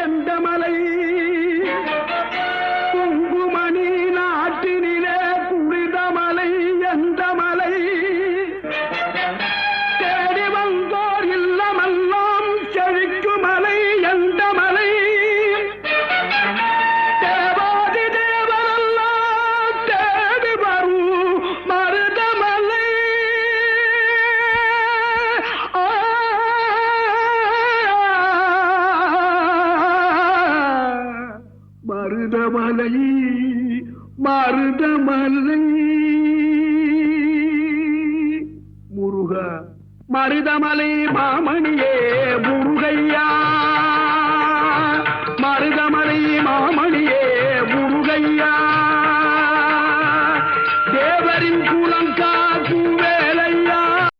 எந்த மலை குங்குமணி நாட்டினிலே புனித மலை எந்த மலை தேடி வந்தோர் இல்லமெல்லாம் செழிக்கும் மலை எந்த மலை தேவாதி தேவரெல்லாம் தேடி வரும் மருதமலை மருதமலை மருதமலை முருகா மருதமலை மாமணியே முருகையா மருதமலை மாமணி